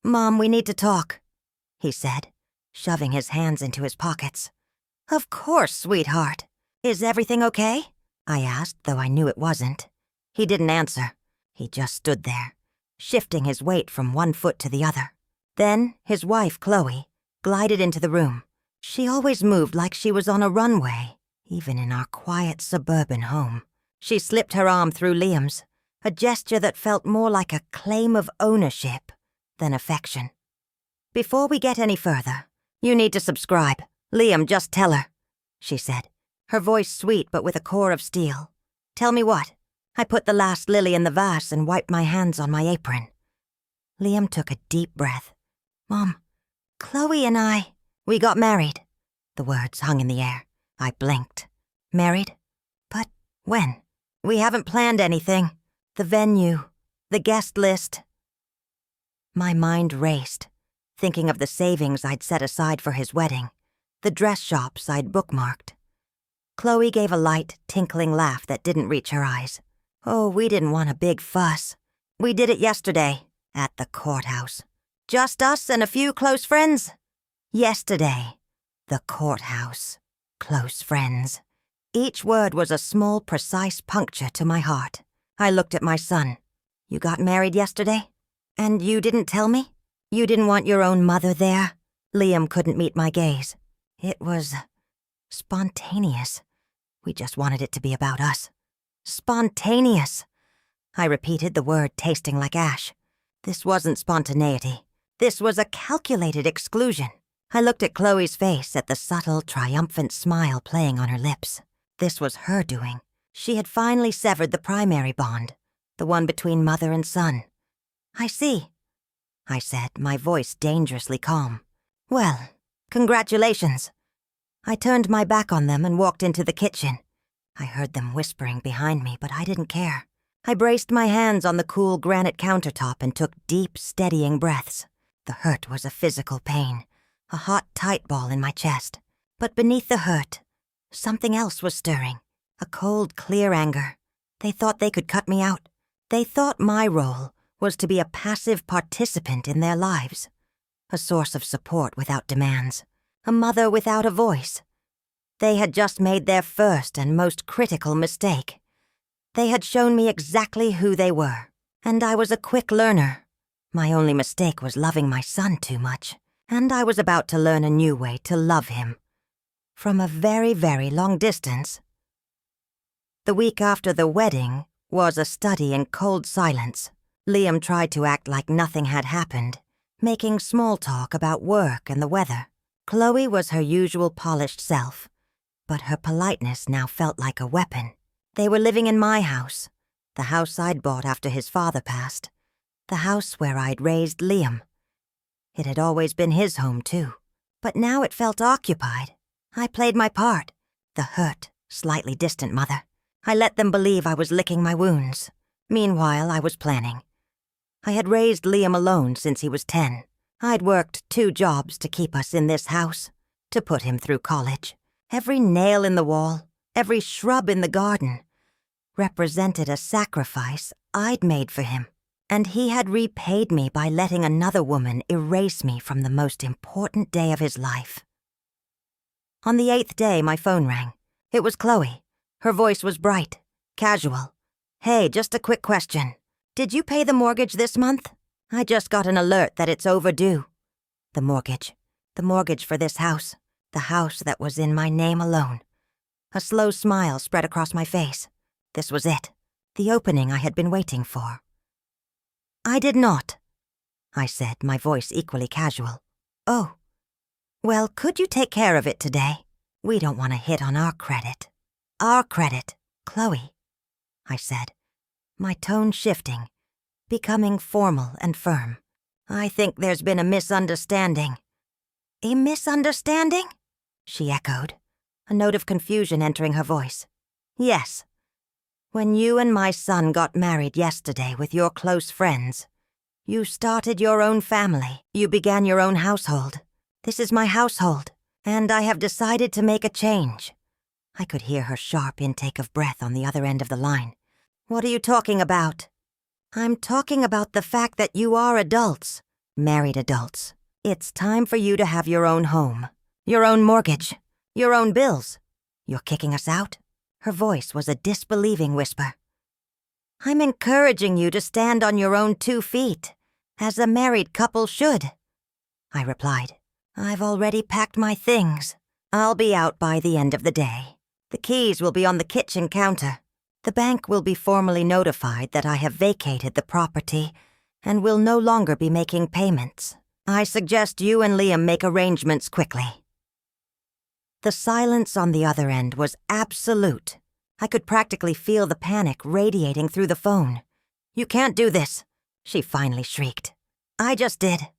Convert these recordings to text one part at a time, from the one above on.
"Mom, we need to talk," he said, shoving his hands into his pockets. "Of course, sweetheart. Is everything okay?" I asked, though I knew it wasn't. He didn't answer. He just stood there, shifting his weight from one foot to the other. Then his wife, Chloe, glided into the room. She always moved like she was on a runway, even in our quiet suburban home. She slipped her arm through Liam's, a gesture that felt more like a claim of ownership than affection. "Before we get any further, you need to subscribe. Liam, just tell her," she said, her voice sweet but with a core of steel. "Tell me what?" I put the last lily in the vase and wiped my hands on my apron. Liam took a deep breath. "Mom, Chloe and we got married." The words hung in the air. I blinked. "Married? But when?" "We haven't planned anything. The venue, the guest list." My mind raced, thinking of the savings I'd set aside for his wedding, the dress shops I'd bookmarked. Chloe gave a light, tinkling laugh that didn't reach her eyes. "Oh, we didn't want a big fuss. We did it yesterday, at the courthouse. Just us and a few close friends." Yesterday. The courthouse. Close friends. Each word was a small, precise puncture to my heart. I looked at my son. "You got married yesterday? And you didn't tell me? You didn't want your own mother there?" Liam couldn't meet my gaze. "It was spontaneous. We just wanted it to be about us." "Spontaneous." I repeated, the word tasting like ash. This wasn't spontaneity. This was a calculated exclusion. I looked at Chloe's face, at the subtle, triumphant smile playing on her lips. This was her doing. She had finally severed the primary bond, the one between mother and son. "I see," I said, my voice dangerously calm. "Well, congratulations." I turned my back on them and walked into the kitchen. I heard them whispering behind me, but I didn't care. I braced my hands on the cool granite countertop and took deep, steadying breaths. The hurt was a physical pain, a hot, tight ball in my chest. But beneath the hurt, something else was stirring, a cold, clear anger. They thought they could cut me out. They thought my role was to be a passive participant in their lives, a source of support without demands, a mother without a voice. They had just made their first and most critical mistake. They had shown me exactly who they were, and I was a quick learner. My only mistake was loving my son too much, and I was about to learn a new way to love him. From a very, very long distance. The week after the wedding was a study in cold silence. Liam tried to act like nothing had happened, making small talk about work and the weather. Chloe was her usual polished self, but her politeness now felt like a weapon. They were living in my house, the house I'd bought after his father passed, the house where I'd raised Liam. It had always been his home, too, but now it felt occupied. I played my part, the hurt, slightly distant mother. I let them believe I was licking my wounds. Meanwhile, I was planning. I had raised Liam alone since he was 10. I'd worked 2 jobs to keep us in this house, to put him through college. Every nail in the wall, every shrub in the garden, represented a sacrifice I'd made for him, and he had repaid me by letting another woman erase me from the most important day of his life. On the 8th day, my phone rang. It was Chloe. Her voice was bright, casual. "Hey, just a quick question. Did you pay the mortgage this month? I just got an alert that it's overdue." The mortgage for this house, the house that was in my name alone. A slow smile spread across my face. This was it, the opening I had been waiting for. "I did not," I said, my voice equally casual. "Oh. Well, could you take care of it today? We don't want to hit on our credit." "Our credit, Chloe," I said, my tone shifting, becoming formal and firm. "I think there's been a misunderstanding." "A misunderstanding?" she echoed, a note of confusion entering her voice. "Yes. When you and my son got married yesterday with your close friends, you started your own family. You began your own household. This is my household, and I have decided to make a change." I could hear her sharp intake of breath on the other end of the line. "What are you talking about?" "I'm talking about the fact that you are adults. Married adults, it's time for you to have your own home, your own mortgage, your own bills. You're kicking us out?" Her voice was a disbelieving whisper. "I'm encouraging you to stand on your own 2 feet, as a married couple should," I replied. "I've already packed my things. I'll be out by the end of the day. The keys will be on the kitchen counter. The bank will be formally notified that I have vacated the property and will no longer be making payments. I suggest you and Liam make arrangements quickly." The silence on the other end was absolute. I could practically feel the panic radiating through the phone. "You can't do this," she finally shrieked. "I just did,"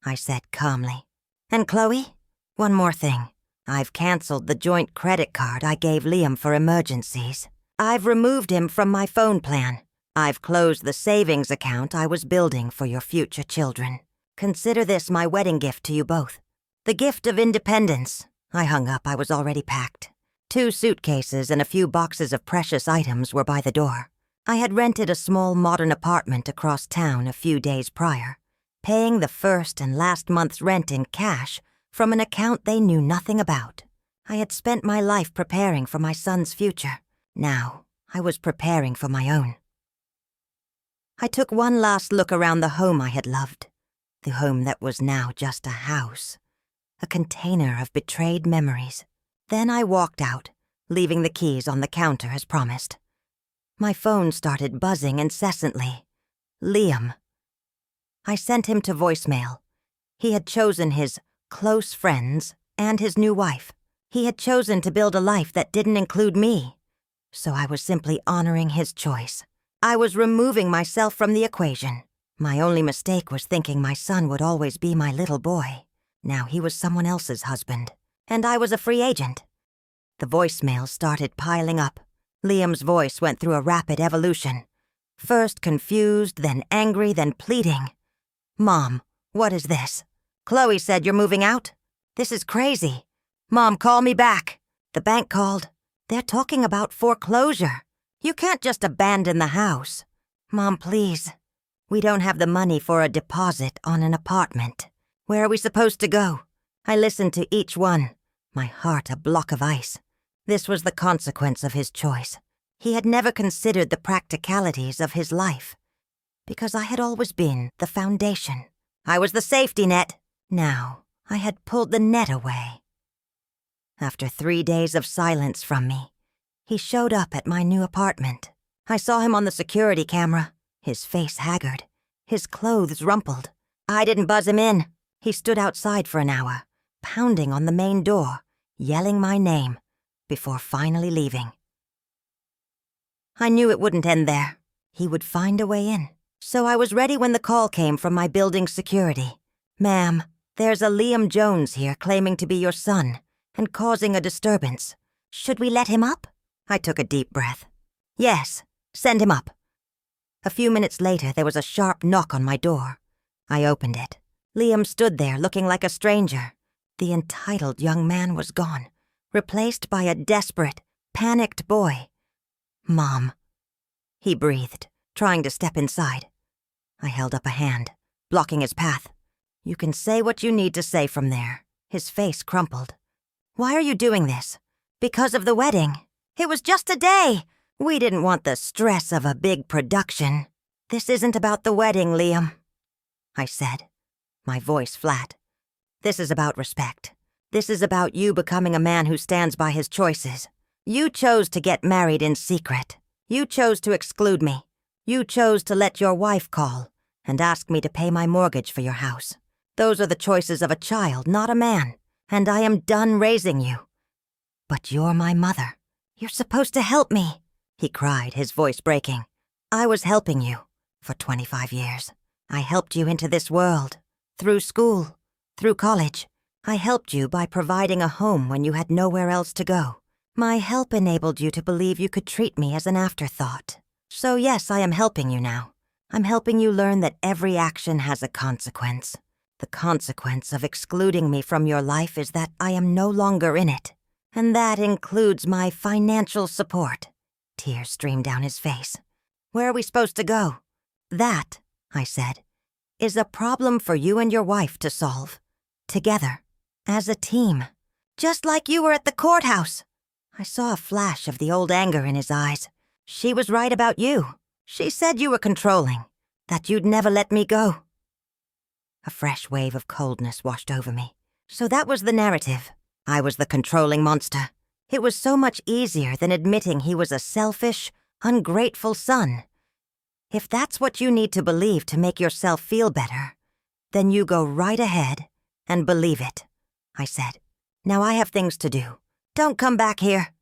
I said calmly. "And Chloe, one more thing. I've canceled the joint credit card I gave Liam for emergencies. I've removed him from my phone plan. I've closed the savings account I was building for your future children. Consider this my wedding gift to you both. The gift of independence." I hung up. I was already packed. 2 suitcases and a few boxes of precious items were by the door. I had rented a small modern apartment across town a few days prior, paying the first and last month's rent in cash from an account they knew nothing about. I had spent my life preparing for my son's future. Now, I was preparing for my own. I took one last look around the home I had loved, the home that was now just a house, a container of betrayed memories. Then I walked out, leaving the keys on the counter as promised. My phone started buzzing incessantly. Liam. I sent him to voicemail. He had chosen his close friends and his new wife. He had chosen to build a life that didn't include me. So I was simply honoring his choice. I was removing myself from the equation. My only mistake was thinking my son would always be my little boy. Now he was someone else's husband, and I was a free agent. The voicemails started piling up. Liam's voice went through a rapid evolution. First confused, then angry, then pleading. "Mom, what is this? Chloe said you're moving out? This is crazy. Mom, call me back. The bank called. They're talking about foreclosure. You can't just abandon the house. Mom, please. We don't have the money for a deposit on an apartment. Where are we supposed to go?" I listened to each one, my heart a block of ice. This was the consequence of his choice. He had never considered the practicalities of his life, because I had always been the foundation. I was the safety net. Now, I had pulled the net away. After 3 days of silence from me, he showed up at my new apartment. I saw him on the security camera, his face haggard, his clothes rumpled. I didn't buzz him in. He stood outside for an hour, pounding on the main door, yelling my name, before finally leaving. I knew it wouldn't end there. He would find a way in. So I was ready when the call came from my building's security. "Ma'am, there's a Liam Jones here claiming to be your son and causing a disturbance. Should we let him up?" I took a deep breath. "Yes, send him up." A few minutes later, there was a sharp knock on my door. I opened it. Liam stood there looking like a stranger. The entitled young man was gone, replaced by a desperate, panicked boy. "Mom," he breathed, trying to step inside. I held up a hand, blocking his path. "You can say what you need to say from there." His face crumpled. "Why are you doing this?" "Because of the wedding. It was just a day. We didn't want the stress of a big production." "This isn't about the wedding, Liam," I said, my voice flat. "This is about respect. This is about you becoming a man who stands by his choices. You chose to get married in secret. You chose to exclude me. You chose to let your wife call and ask me to pay my mortgage for your house. Those are the choices of a child, not a man, and I am done raising you. But you're my mother. You're supposed to help me," he cried, his voice breaking. "I was helping you for 25 years. I helped you into this world, through school, through college. I helped you by providing a home when you had nowhere else to go. My help enabled you to believe you could treat me as an afterthought. So yes, I am helping you now. I'm helping you learn that every action has a consequence. The consequence of excluding me from your life is that I am no longer in it. And that includes my financial support." Tears streamed down his face. "Where are we supposed to go?" "That," I said, is a problem for you and your wife to solve. Together. As a team. Just like you were at the courthouse. I saw a flash of the old anger in his eyes. She was right about you. She said you were controlling. That you'd never let me go. A fresh wave of coldness washed over me. So that was the narrative. I was the controlling monster. It was so much easier than admitting he was a selfish, ungrateful son. If that's what you need to believe to make yourself feel better, then you go right ahead and believe it, I said. Now I have things to do. Don't come back here.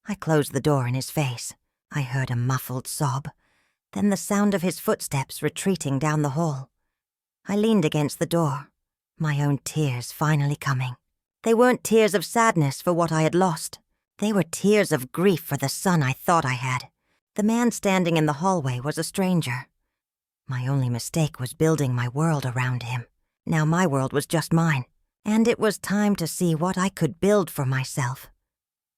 I closed the door in his face. I heard a muffled sob, then the sound of his footsteps retreating down the hall. I leaned against the door, my own tears finally coming. They weren't tears of sadness for what I had lost. They were tears of grief for the son I thought I had. The man standing in the hallway was a stranger. My only mistake was building my world around him. Now my world was just mine, and it was time to see what I could build for myself.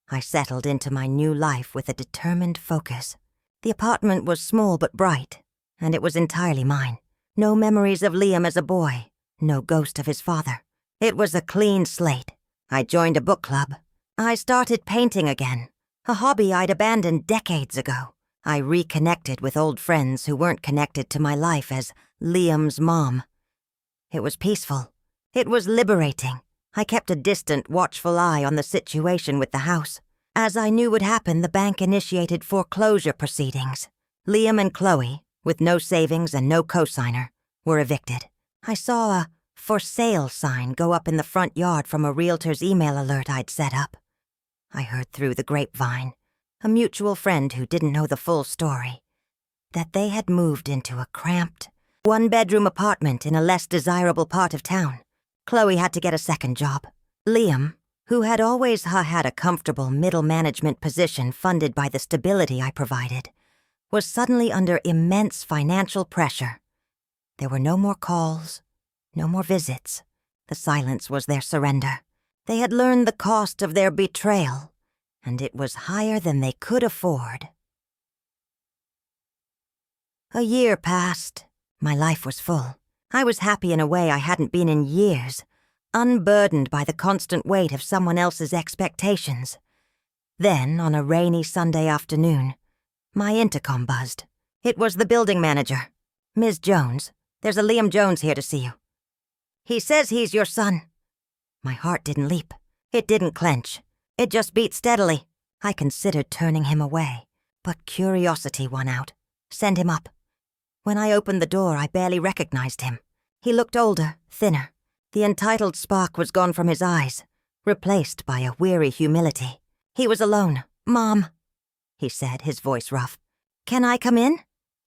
I settled into my new life with a determined focus. The apartment was small but bright, and it was entirely mine. No memories of Liam as a boy, no ghost of his father. It was a clean slate. I joined a book club. I started painting again, a hobby I'd abandoned decades ago. I reconnected with old friends who weren't connected to my life as Liam's mom. It was peaceful. It was liberating. I kept a distant, watchful eye on the situation with the house. As I knew would happen, the bank initiated foreclosure proceedings. Liam and Chloe, with no savings and no cosigner, were evicted. I saw a "for sale" sign go up in the front yard from a realtor's email alert I'd set up. I heard through the grapevine, a mutual friend who didn't know the full story, that they had moved into a cramped, one-bedroom apartment in a less desirable part of town. Chloe had to get a second job. Liam, who had always had a comfortable middle management position funded by the stability I provided, was suddenly under immense financial pressure. There were no more calls, no more visits. The silence was their surrender. They had learned the cost of their betrayal, and it was higher than they could afford. A year passed. My life was full. I was happy in a way I hadn't been in years, unburdened by the constant weight of someone else's expectations. Then, on a rainy Sunday afternoon, my intercom buzzed. It was the building manager. "Ms. Jones, there's a Liam Jones here to see you. He says he's your son." My heart didn't leap. It didn't clench. It just beat steadily. I considered turning him away, but curiosity won out. Send him up. When I opened the door, I barely recognized him. He looked older, thinner. The entitled spark was gone from his eyes, replaced by a weary humility. He was alone. "Mom," he said, his voice rough. "Can I come in?"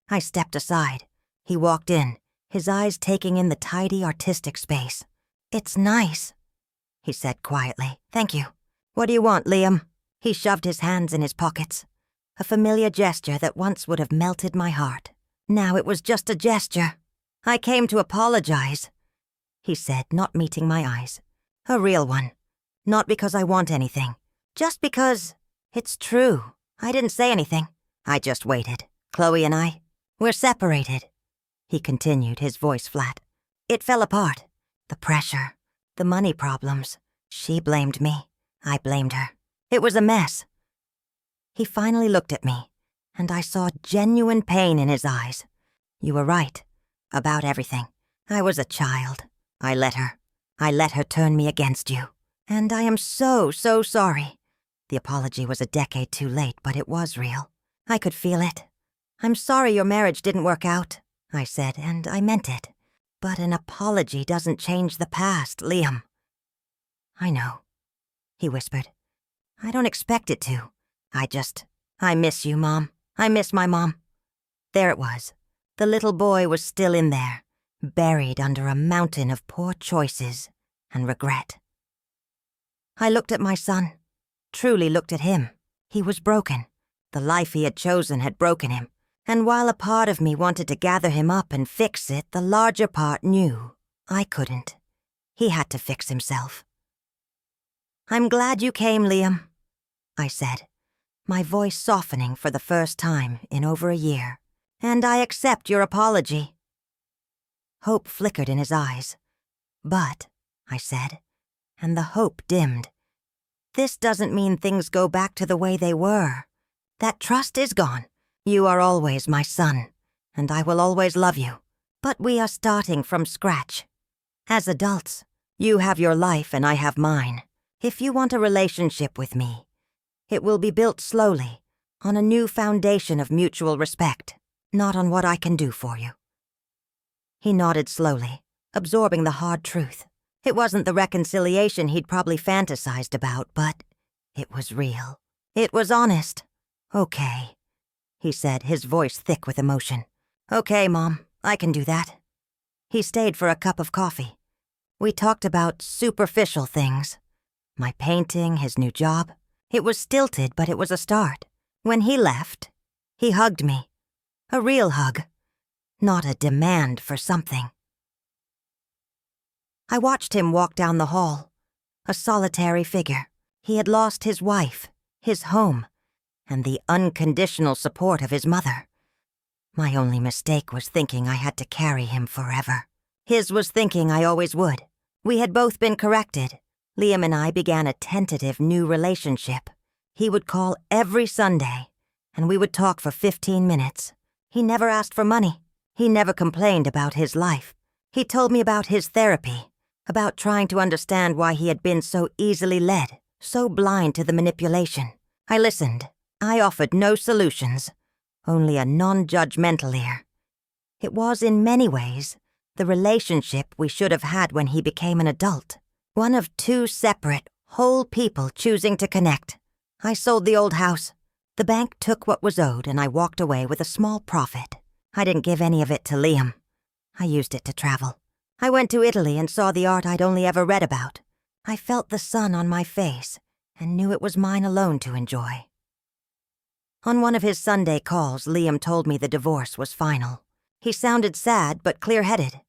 I stepped aside. He walked in, his eyes taking in the tidy, artistic space. "It's nice," he said quietly. "Thank you. What do you want, Liam?" He shoved his hands in his pockets. A familiar gesture that once would have melted my heart. Now it was just a gesture. "I came to apologize," he said, not meeting my eyes. "A real one. Not because I want anything. Just because it's true. I didn't say anything. I just waited. Chloe and I, we're separated," he continued, his voice flat. "It fell apart. The pressure, the money problems. She blamed me. I blamed her. It was a mess." He finally looked at me, and I saw genuine pain in his eyes. "You were right. About everything. I was a child. I let her turn me against you. And I am so sorry." The apology was a decade too late, but it was real. I could feel it. "I'm sorry your marriage didn't work out," I said, and I meant it. "But an apology doesn't change the past, Liam." "I know," he whispered. "I don't expect it to. I miss you, Mom. I miss my mom." There it was. The little boy was still in there, buried under a mountain of poor choices and regret. I looked at my son, truly looked at him. He was broken. The life he had chosen had broken him. And while a part of me wanted to gather him up and fix it, the larger part knew I couldn't. He had to fix himself. "I'm glad you came, Liam," I said, my voice softening for the first time in over a year. "And I accept your apology." Hope flickered in his eyes. "But," I said, and the hope dimmed, "this doesn't mean things go back to the way they were. That trust is gone. You are always my son, and I will always love you. But we are starting from scratch. As adults, you have your life and I have mine. If you want a relationship with me, it will be built slowly, on a new foundation of mutual respect, not on what I can do for you." He nodded slowly, absorbing the hard truth. It wasn't the reconciliation he'd probably fantasized about, but it was real. It was honest. "Okay," he said, his voice thick with emotion. "Okay, Mom, I can do that." He stayed for a cup of coffee. We talked about superficial things. My painting, his new job. It was stilted, but it was a start. When he left, he hugged me. A real hug, not a demand for something. I watched him walk down the hall, a solitary figure. He had lost his wife, his home, and the unconditional support of his mother. My only mistake was thinking I had to carry him forever. His was thinking I always would. We had both been corrected. Liam and I began a tentative new relationship. He would call every Sunday, and we would talk for 15 minutes. He never asked for money. He never complained about his life. He told me about his therapy, about trying to understand why he had been so easily led, so blind to the manipulation. I listened. I offered no solutions, only a non-judgmental ear. It was, in many ways, the relationship we should have had when he became an adult. One of two separate, whole people choosing to connect. I sold the old house. The bank took what was owed, and I walked away with a small profit. I didn't give any of it to Liam. I used it to travel. I went to Italy and saw the art I'd only ever read about. I felt the sun on my face and knew it was mine alone to enjoy. On one of his Sunday calls, Liam told me the divorce was final. He sounded sad but clear-headed.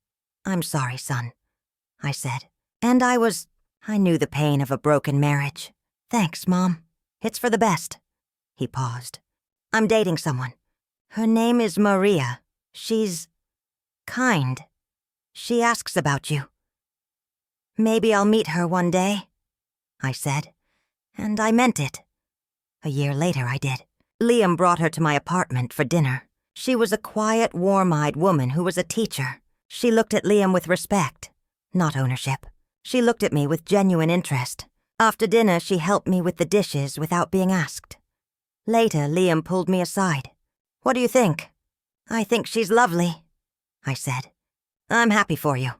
"I'm sorry, son," I said. And I knew the pain of a broken marriage. "Thanks, Mom. It's for the best." He paused. "I'm dating someone. Her name is Maria. She's kind. She asks about you." "Maybe I'll meet her one day," I said. And I meant it. A year later, I did. Liam brought her to my apartment for dinner. She was a quiet, warm-eyed woman who was a teacher. She looked at Liam with respect, not ownership. She looked at me with genuine interest. After dinner, she helped me with the dishes without being asked. Later, Liam pulled me aside. "What do you think?" "I think she's lovely," I said. "I'm happy for you."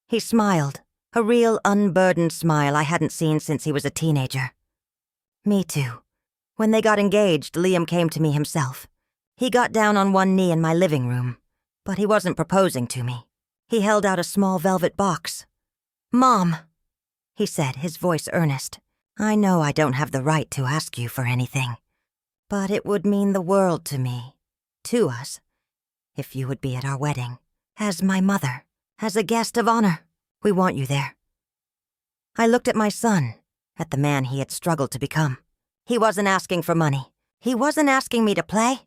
He smiled, a real unburdened smile I hadn't seen since he was a teenager. Me too. When they got engaged, Liam came to me himself. He got down on one knee in my living room, but he wasn't proposing to me. He held out a small velvet box. "Mom," he said, his voice earnest, "I know I don't have the right to ask you for anything, but it would mean the world to me, to us, if you would be at our wedding, as my mother, as a guest of honor. We want you there." I looked at my son, at the man he had struggled to become. He wasn't asking for money. He wasn't asking me to play.